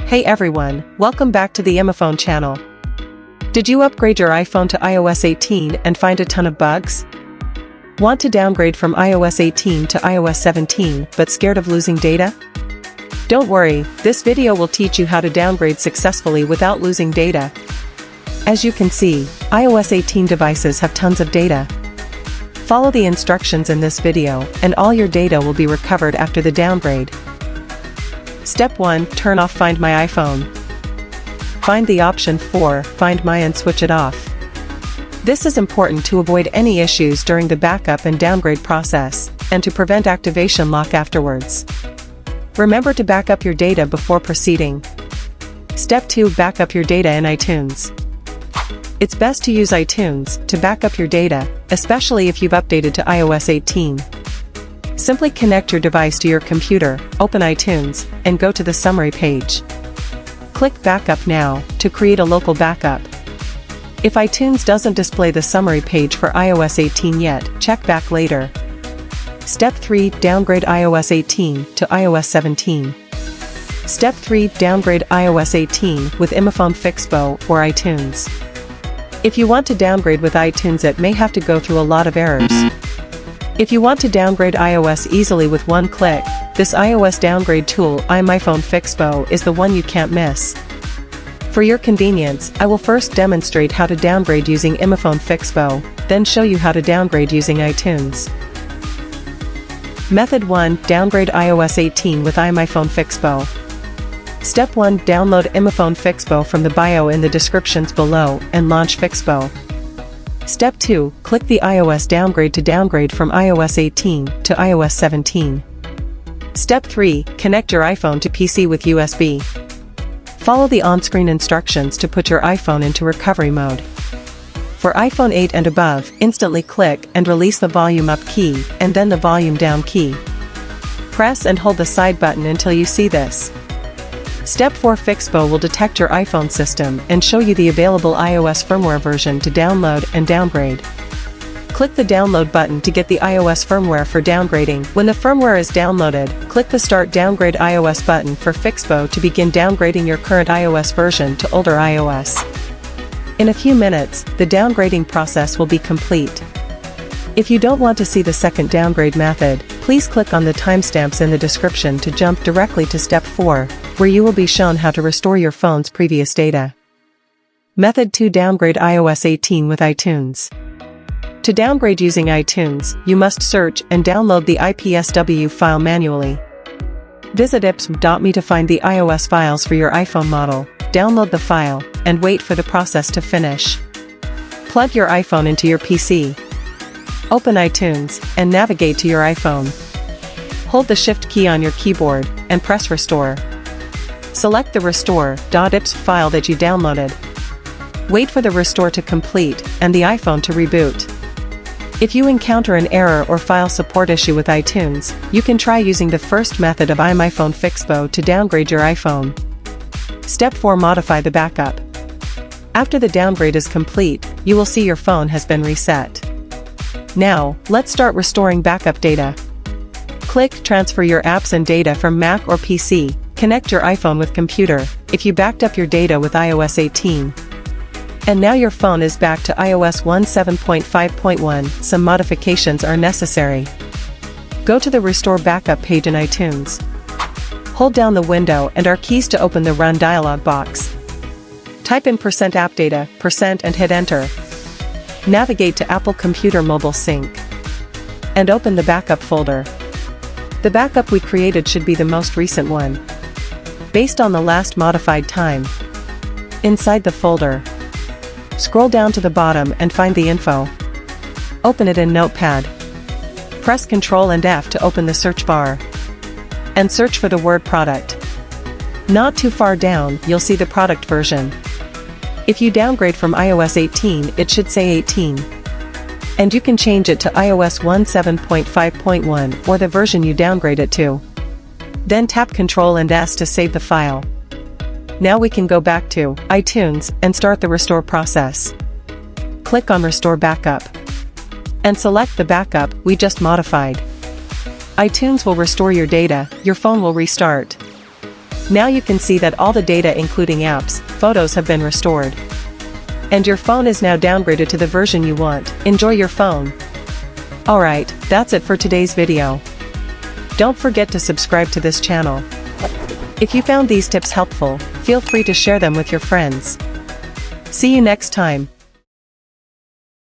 Hey everyone, welcome back to the iMyFone channel. Did you upgrade your iPhone to iOS 18 and find a ton of bugs? Want to downgrade from iOS 18 to iOS 17 but scared of losing data? Don't worry, this video will teach you how to downgrade successfully without losing data. As you can see, iOS 18 devices have tons of data. Follow the instructions in this video, and all your data will be recovered after the downgrade. Step 1. Turn off Find My iPhone. Find the option for Find My and switch it off. This is important to avoid any issues during the backup and downgrade process, and to prevent activation lock afterwards. Remember to back up your data before proceeding. Step 2. Back up your data in iTunes. It's best to use iTunes to back up your data, especially if you've updated to iOS 18. Simply connect your device to your computer, open iTunes, and go to the summary page. Click Backup Now to create a local backup. If iTunes doesn't display the summary page for iOS 18 yet, check back later. Step 3. Downgrade iOS 18 to iOS 17. Step 3. Downgrade iOS 18 with iMyFone Fixppo or iTunes. If you want to downgrade with iTunes, it may have to go through a lot of errors. If you want to downgrade iOS easily with one click, this iOS downgrade tool iMyFone Fixppo is the one you can't miss. For your convenience, I will first demonstrate how to downgrade using iMyFone Fixppo, then show you how to downgrade using iTunes. Method 1. Downgrade iOS 18 with iMyFone Fixppo. Step 1. Download iMyFone Fixppo from the bio in the descriptions below and launch Fixppo. Step 2. Click the iOS downgrade to downgrade from iOS 18 to iOS 17. Step 3. Connect your iPhone to PC with USB. Follow the on-screen instructions to put your iPhone into recovery mode. For iPhone 8 and above, instantly click and release the volume up key and then the volume down key. Press and hold the side button until you see this. Step 4. Fixppo will detect your iPhone system and show you the available iOS firmware version to download and downgrade. Click the download button to get the iOS firmware for downgrading. When the firmware is downloaded, click the Start Downgrade iOS button for Fixppo to begin downgrading your current iOS version to older iOS. In a few minutes, the downgrading process will be complete. If you don't want to see the second downgrade method, please click on the timestamps in the description to jump directly to Step 4, where you will be shown how to restore your phone's previous data. Method 2. Downgrade iOS 18 with iTunes. To downgrade using iTunes, you must search and download the IPSW file manually. Visit ips.me to find the iOS files for your iPhone model, download the file, and wait for the process to finish. Plug your iPhone into your PC. Open iTunes, and navigate to your iPhone. Hold the Shift key on your keyboard, and press Restore. Select the restore.ips file that you downloaded. Wait for the restore to complete, and the iPhone to reboot. If you encounter an error or file support issue with iTunes, you can try using the first method of iMyFone Fixppo to downgrade your iPhone. Step 4. Modify the backup. After the downgrade is complete, you will see your phone has been reset. Now, let's start restoring backup data. Click Transfer your apps and data from Mac or PC. Connect your iPhone with computer, if you backed up your data with iOS 18. And now your phone is back to iOS 17.5.1, some modifications are necessary. Go to the Restore Backup page in iTunes. Hold down the window and R keys to open the Run dialog box. Type in %appdata% and hit Enter. Navigate to Apple Computer Mobile Sync. And open the backup folder. The backup we created should be the most recent one, based on the last modified time. Inside the folder, scroll down to the bottom and find the info. Open it in Notepad. Press Ctrl and F to open the search bar. And search for the word product. Not too far down, you'll see the product version. If you downgrade from iOS 18, it should say 18. And you can change it to iOS 17.5.1 or the version you downgrade it to. Then tap Ctrl and S to save the file. Now we can go back to iTunes and start the restore process. Click on Restore Backup. And select the backup we just modified. iTunes will restore your data, your phone will restart. Now you can see that all the data including apps, photos have been restored. And your phone is now downgraded to the version you want. Enjoy your phone. Alright, that's it for today's video. Don't forget to subscribe to this channel. If you found these tips helpful, feel free to share them with your friends. See you next time.